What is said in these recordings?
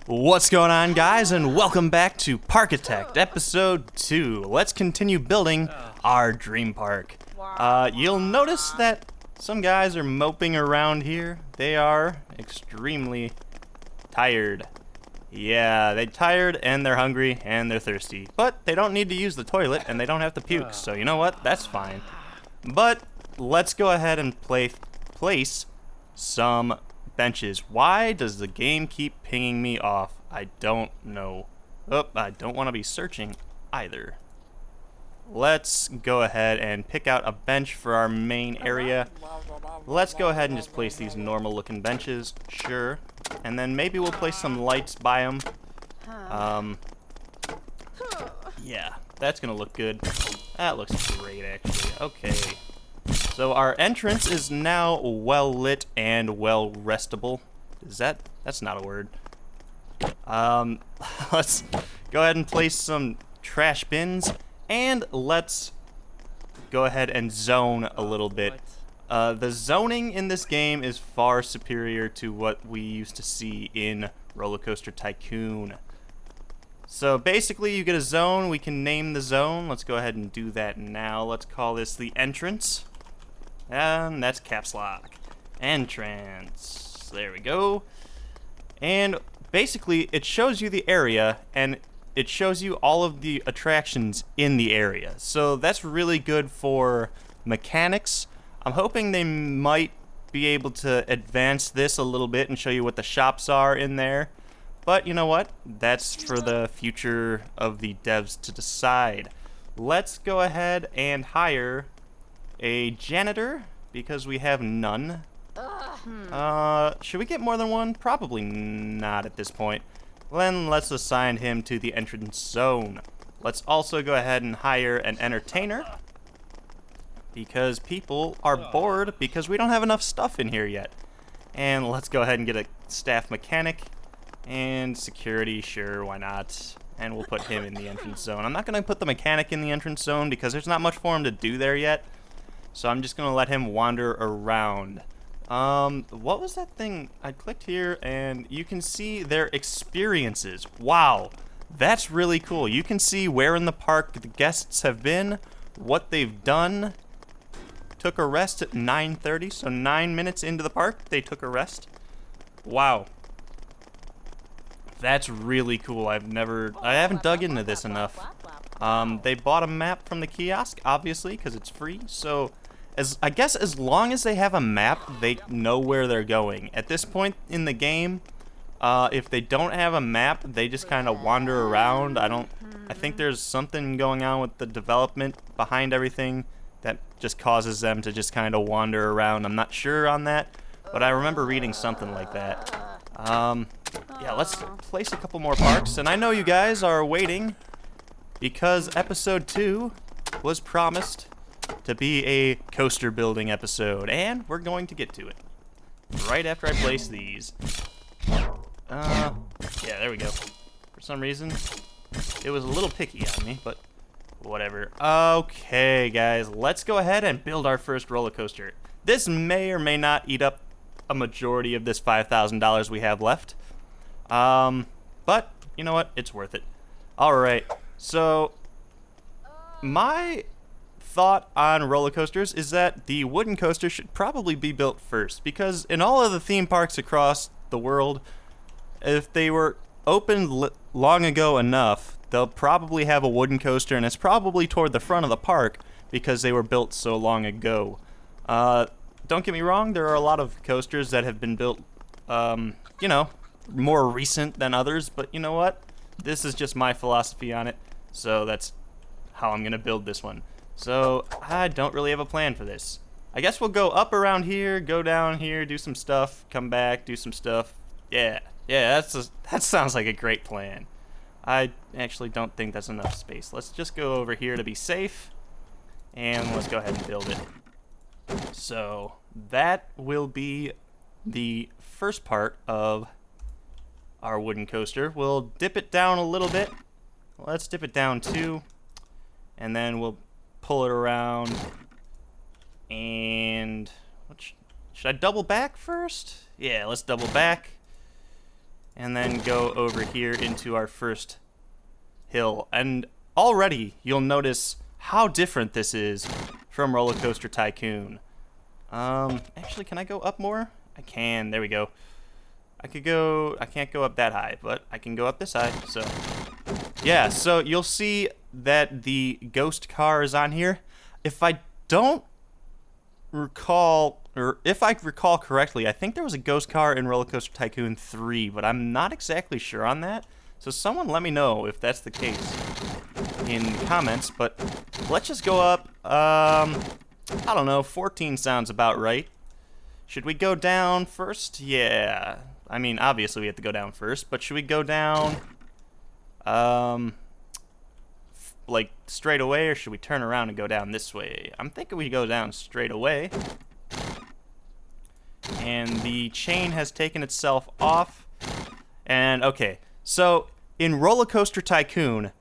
What's going on, guys, and welcome back to Parkitect episode 2. Let's continue building our dream park. You'll notice that some guys are moping around here. They are extremely tired. Yeah, they're tired and they're hungry and they're thirsty. But they don't need to use the toilet and they don't have to puke, so you know what? That's fine. But let's go ahead and place some benches. Why does the game keep pinging me off? I don't know. Oh, I don't want to be searching either. Let's go ahead and pick out a bench for our main area. Let's go ahead and just place these normal looking benches, sure. And then maybe we'll place some lights by them. Yeah, that's gonna look good. That looks great, actually. Okay. So our entrance is now well lit and well restable. That's not a word. Let's go ahead and place some trash bins, and let's go ahead and zone a little bit. The zoning in this game is far superior to what we used to see in Roller Coaster Tycoon. So basically you get a zone, we can name the zone. Let's go ahead and do that now. Let's call this the entrance. And that's caps lock. Entrance. There we go. And basically it shows you the area and it shows you all of the attractions in the area. So that's really good for mechanics. I'm hoping they might be able to advance this a little bit and show you what the shops are in there. But you know what? That's for the future of the devs to decide. Let's go ahead and hire a janitor because we have none. Should we get more than one? Probably not at this point. Then let's assign him to the entrance zone. Let's also go ahead and hire an entertainer because people are bored because we don't have enough stuff in here yet. And let's go ahead and get a staff mechanic and security, sure, why not? And we'll put him in the entrance zone. I'm not going to put the mechanic in the entrance zone because there's not much for him to do there yet. So I'm just going to let him wander around. What was that thing? I clicked here and you can see their experiences. Wow, that's really cool. You can see where in the park the guests have been, what they've done. Took a rest at 9:30, so 9 minutes into the park, they took a rest. Wow. That's really cool. I haven't dug into this enough. They bought a map from the kiosk, obviously, because it's free. So, I guess as long as they have a map, they know where they're going. At this point in the game, if they don't have a map, they just kind of wander around. I think there's something going on with the development behind everything that just causes them to just kind of wander around. I'm not sure on that, but I remember reading something like that. Yeah, let's place a couple more parks. And I know you guys are waiting because episode 2 was promised to be a coaster building episode, and we're going to get to it right after I place these. Yeah, there we go. For some reason, it was a little picky on me, but whatever. Okay, guys, let's go ahead and build our first roller coaster. This may or may not eat up a majority of this $5,000 we have left. But you know what? It's worth it. All right. So my thought on roller coasters is that the wooden coaster should probably be built first, because in all of the theme parks across the world, if they were opened long ago enough, they'll probably have a wooden coaster, and it's probably toward the front of the park because they were built so long ago. Don't get me wrong, there are a lot of coasters that have been built, you know, more recent than others, but you know what? This is just my philosophy on it, so that's how I'm going to build this one. So I don't really have a plan for this. I guess we'll go up around here, go down here, do some stuff, come back, do some stuff. Yeah, that sounds like a great plan. I actually don't think that's enough space. Let's just go over here to be safe, and let's go ahead and build it. So that will be the first part of our wooden coaster. We'll dip it down a little bit. Let's dip it down too, and then we'll pull it around. And should I double back first? Yeah, let's double back. and then go over here into our first hill. And already you'll notice how different this is from Roller Coaster Tycoon. Actually, can I go up more? I can. There we go. I can't go up that high, but I can go up this high. So yeah, so you'll see that the ghost car is on here. If I don't recall, or if I recall correctly, I think there was a ghost car in Roller Coaster Tycoon 3, but I'm not exactly sure on that. So someone let me know if that's the case in comments, but let's just go up. I don't know, 14 sounds about right. Should we go down first? Yeah. I mean, obviously we have to go down first, but should we go down like straight away, or should we turn around and go down this way? I'm thinking we go down straight away. And the chain has taken itself off. And okay, so in Roller Coaster Tycoon,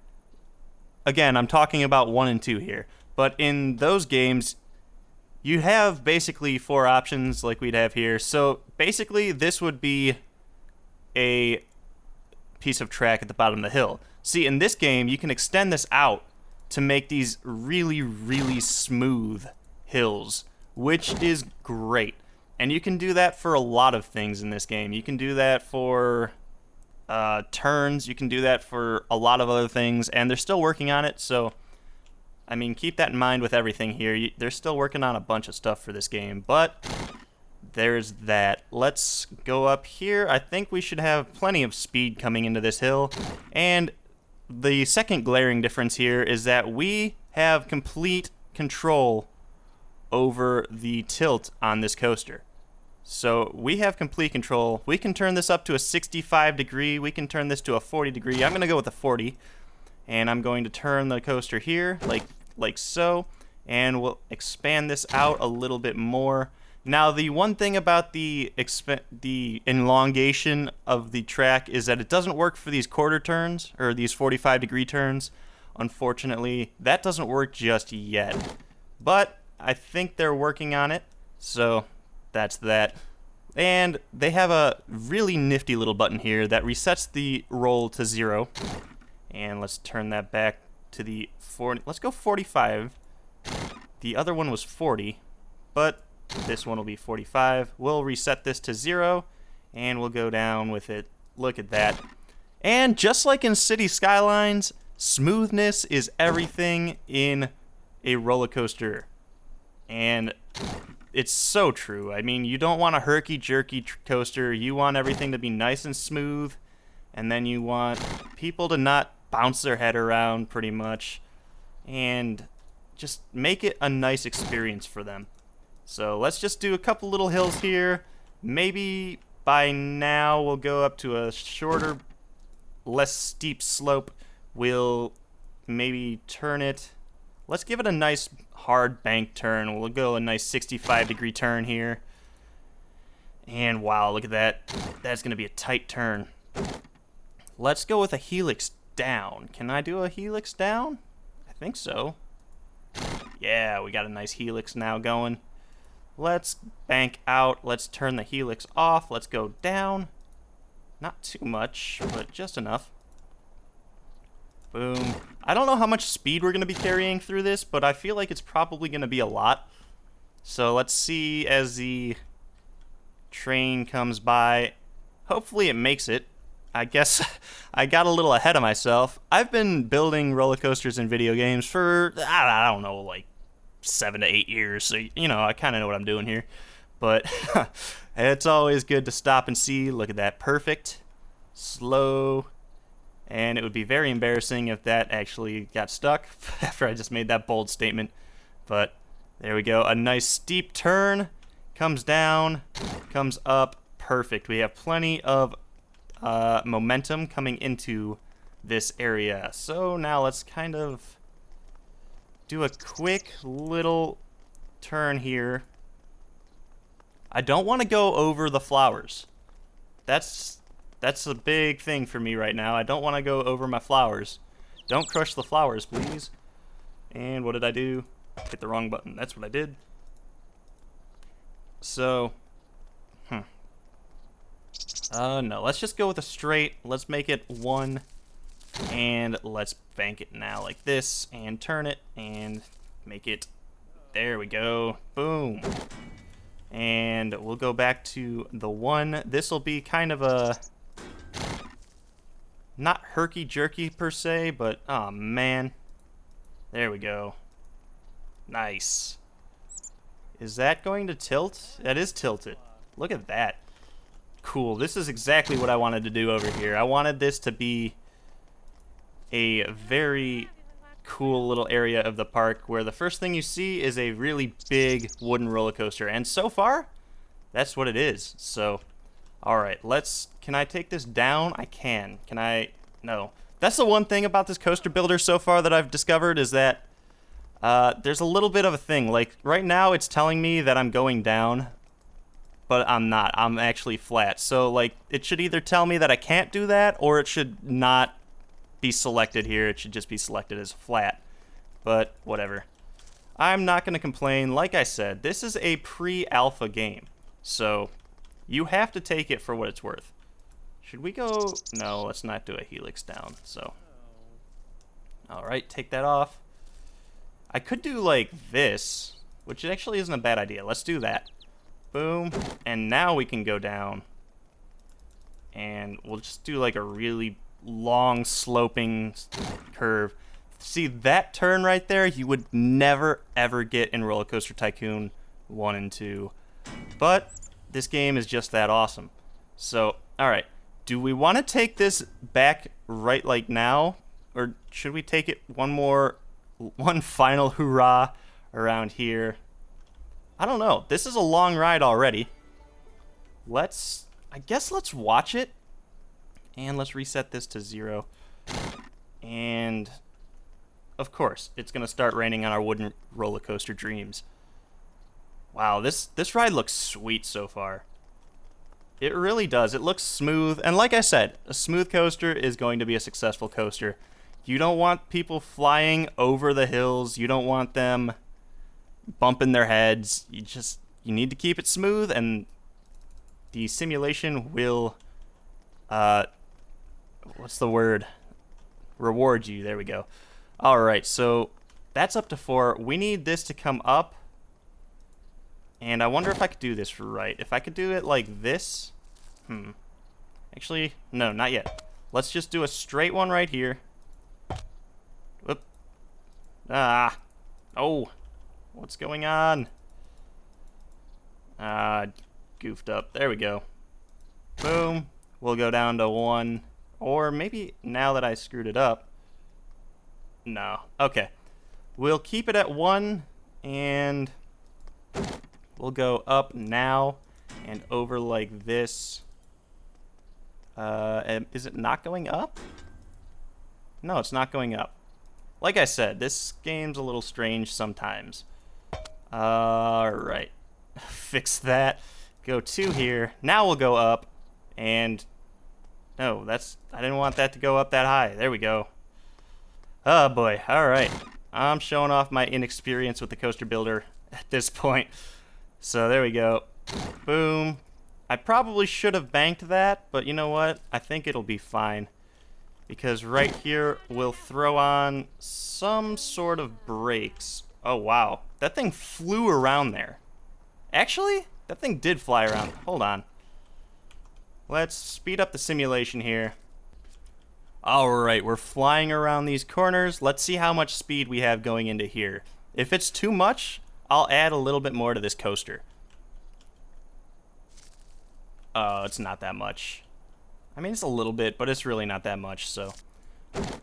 again, I'm talking about 1 and 2 here, but in those games, you have basically 4 options like we'd have here. So basically, this would be a piece of track at the bottom of the hill. See, in this game, you can extend this out to make these really, really smooth hills, which is great. And you can do that for a lot of things in this game. You can do that for turns. You can do that for a lot of other things, and they're still working on it, so I mean, keep that in mind with everything here. They're still working on a bunch of stuff for this game, but there's that. Let's go up here. I think we should have plenty of speed coming into this hill. And the second glaring difference here is that we have complete control over the tilt on this coaster. So we have complete control. We can turn this up to a 65 degree. We can turn this to a 40 degree. I'm going to go with a 40. And I'm going to turn the coaster here, like so, and we'll expand this out a little bit more. Now, the one thing about the elongation of the track is that it doesn't work for these quarter turns, or these 45-degree turns. Unfortunately, that doesn't work just yet. But I think they're working on it, so that's that. And they have a really nifty little button here that resets the roll to 0. And let's turn that back to the 40. Let's go 45. The other one was 40, but this one will be 45. We'll reset this to 0, and we'll go down with it. Look at that. And just like in City Skylines, smoothness is everything in a roller coaster. And it's so true. I mean, you don't want a herky-jerky coaster. You want everything to be nice and smooth, and then you want people to not bounce their head around pretty much, and just make it a nice experience for them. So let's just do a couple little hills here. Maybe by now we'll go up to a shorter, less steep slope. We'll maybe turn it. Let's give it a nice hard bank turn. We'll go a nice 65-degree turn here. And wow, look at that. That's going to be a tight turn. Let's go with a helix down. Can I do a helix down? I think so. Yeah, we got a nice helix now going. Let's bank out. Let's turn the helix off. Let's go down. Not too much, but just enough. Boom. I don't know how much speed we're going to be carrying through this, but I feel like it's probably going to be a lot. So let's see as the train comes by. Hopefully it makes it. I guess I got a little ahead of myself. I've been building roller coasters in video games for, I don't know, like 7 to 8 years. So, you know, I kind of know what I'm doing here. But it's always good to stop and see. Look at that. Perfect. Slow. And it would be very embarrassing if that actually got stuck after I just made that bold statement. But there we go. A nice steep turn. Comes down. Comes up. Perfect. We have plenty of momentum coming into this area. So now let's kind of do a quick little turn here. I don't want to go over the flowers. That's a big thing for me right now. I don't want to go over my flowers. Don't crush the flowers, please. And what did I do? Hit the wrong button. That's what I did. So, No, let's just go with a straight. Let's make it 1, and let's bank it now like this, and turn it, and make it, there we go, boom. And we'll go back to the 1. This will be kind of a, not herky-jerky per se, but, oh man. There we go. Nice. Is that going to tilt? That is tilted. Look at that. Cool. This is exactly what I wanted to do over here. I wanted this to be a very cool little area of the park where the first thing you see is a really big wooden roller coaster. And so far, that's what it is. So, alright, can I take this down? I can. Can I? No. That's the one thing about this coaster builder so far that I've discovered is that there's a little bit of a thing. Like, right now it's telling me that I'm going down, but I'm not. I'm actually flat. So, like, it should either tell me that I can't do that, or it should not be selected here. It should just be selected as flat. But, whatever. I'm not going to complain. Like I said, this is a pre-alpha game. So, you have to take it for what it's worth. Should we go? No, let's not do a helix down. So, alright, take that off. I could do like this, which actually isn't a bad idea. Let's do that. Boom. And now we can go down. And we'll just do like a really long sloping curve. See that turn right there? You would never ever get in Roller Coaster Tycoon 1 and 2. But this game is just that awesome. So, alright. Do we want to take this back right like now? Or should we take it one final hurrah around here? I don't know. This is a long ride already. I guess let's watch it. And let's reset this to 0. And of course, it's going to start raining on our wooden roller coaster dreams. Wow, this ride looks sweet so far. It really does. It looks smooth. And like I said, a smooth coaster is going to be a successful coaster. You don't want people flying over the hills. You don't want them bumping their heads. You need to keep it smooth, and the simulation will, what's the word? Reward you. There we go. Alright, so that's up to 4. We need this to come up. And I wonder if I could do this right. If I could do it like this. Actually, no, not yet. Let's just do a straight one right here. Whoop. Ah. Oh. What's going on? Goofed up. There we go. Boom. We'll go down to 1. Or maybe now that I screwed it up. No. Okay. We'll keep it at 1. And we'll go up now and over like this. Is it not going up? No, it's not going up. Like I said, this game's a little strange sometimes. Alright. Fix that. Go 2 here. Now we'll go up. And no, I didn't want that to go up that high. There we go. Oh boy. Alright. I'm showing off my inexperience with the coaster builder at this point. So there we go. Boom. I probably should have banked that, but you know what? I think it'll be fine. Because right here, we'll throw on some sort of brakes. Oh, wow. That thing flew around there. Actually, that thing did fly around. Hold on. Let's speed up the simulation here. Alright, we're flying around these corners. Let's see how much speed we have going into here. If it's too much, I'll add a little bit more to this coaster. Oh, it's not that much. I mean, it's a little bit, but it's really not that much, so.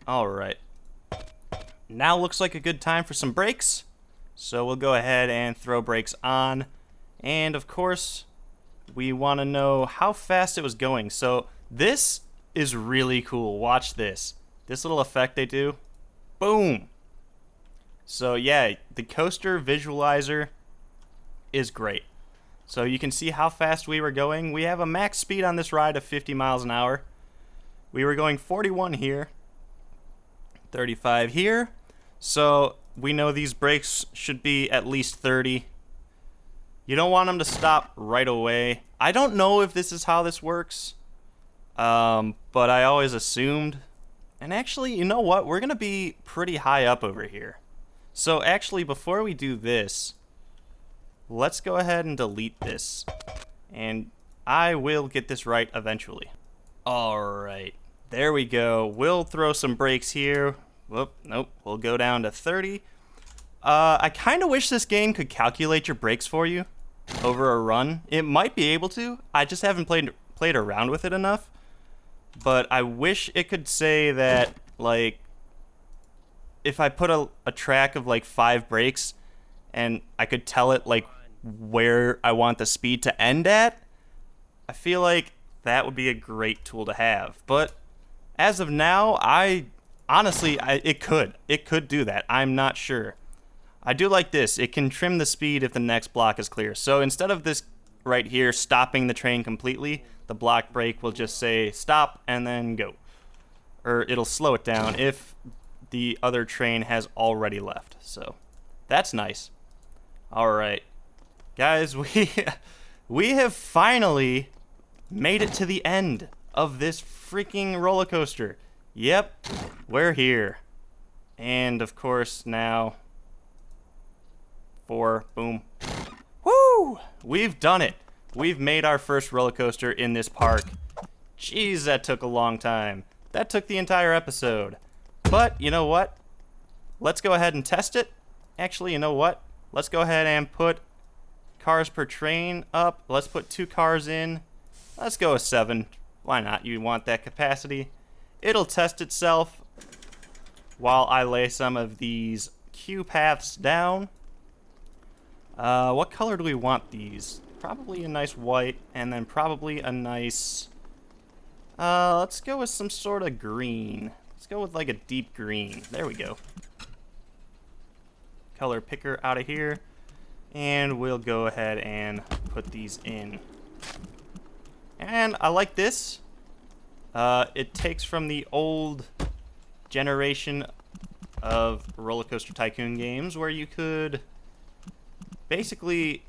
Alright. Now looks like a good time for some brakes. So we'll go ahead and throw brakes on. And of course, we want to know how fast it was going. So this is really cool. Watch this. This little effect they do. Boom. So yeah, the coaster visualizer is great. So you can see how fast we were going. We have a max speed on this ride of 50 miles an hour. We were going 41 here, 35 here. So we know these brakes should be at least 30. You don't want them to stop right away. I don't know if this is how this works. But I always assumed, and actually, you know what? We're gonna be pretty high up over here. So actually, before we do this, let's go ahead and delete this, and I will get this right eventually. All right, there we go. We'll throw some brakes here. Whoop, nope, we'll go down to 30. I kind of wish this game could calculate your brakes for you over a run. It might be able to. I just haven't played around with it enough. But I wish it could say that, like, if I put a track of like 5 brakes and I could tell it like where I want the speed to end at, I feel like that would be a great tool to have. But as of now, it could do that. I'm not sure. I do like this. It can trim the speed if the next block is clear. So instead of this right here stopping the train completely, the block brake will just say stop and then go. Or it'll slow it down if the other train has already left. So that's nice. All right, guys, we have finally made it to the end of this freaking roller coaster. Yep, we're here. And of course now 4, boom. Woo! We've done it. We've made our first roller coaster in this park. Jeez, that took a long time. That took the entire episode. But you know what? Let's go ahead and test it. Actually, you know what? Let's go ahead and put cars per train up. Let's put 2 cars in. Let's go with 7. Why not? You want that capacity. It'll test itself while I lay some of these queue paths down. What color do we want these? Probably a nice white, and then probably a nice... let's go with some sort of green. Let's go with like a deep green. There we go. Color picker out of here. And we'll go ahead and put these in. And I like this. It takes from the old generation of Roller Coaster Tycoon games where you could basically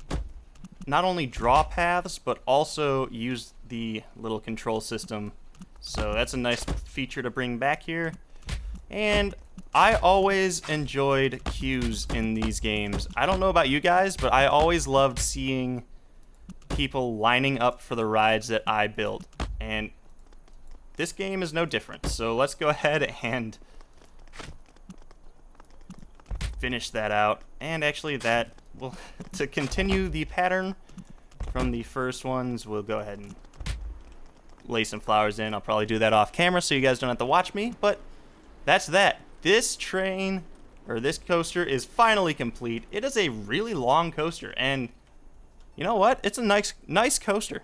not only draw paths, but also use the little control system. So that's a nice feature to bring back here. And I always enjoyed queues in these games. I don't know about you guys, but I always loved seeing people lining up for the rides that I built. And this game is no different. So let's go ahead and finish that out. And actually that will, to continue the pattern from the first ones, we'll go ahead and lay some flowers in. I'll probably do that off camera so you guys don't have to watch me, but that's that. This train, or this coaster, is finally complete. It is a really long coaster, and you know what? It's a nice coaster.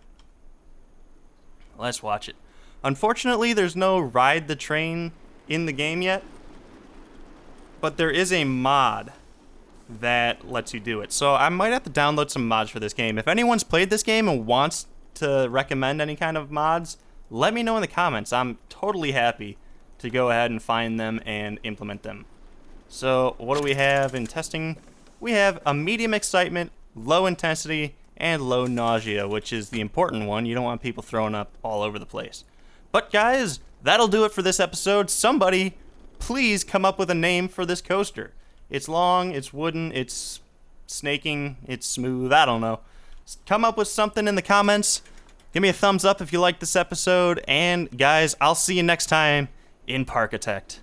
Let's watch it. Unfortunately, there's no Ride the Train in the game yet, but there is a mod that lets you do it. So I might have to download some mods for this game. If anyone's played this game and wants to recommend any kind of mods, let me know in the comments. I'm totally happy to go ahead and find them and implement them. So what do we have in testing? We have a medium excitement, low intensity, and low nausea, which is the important one. You don't want people throwing up all over the place. But guys, that'll do it for this episode. Somebody please come up with a name for this coaster. It's long, it's wooden, it's snaking, it's smooth, I don't know. Come up with something in the comments. Give me a thumbs up if you liked this episode. And guys, I'll see you next time in Parkitect.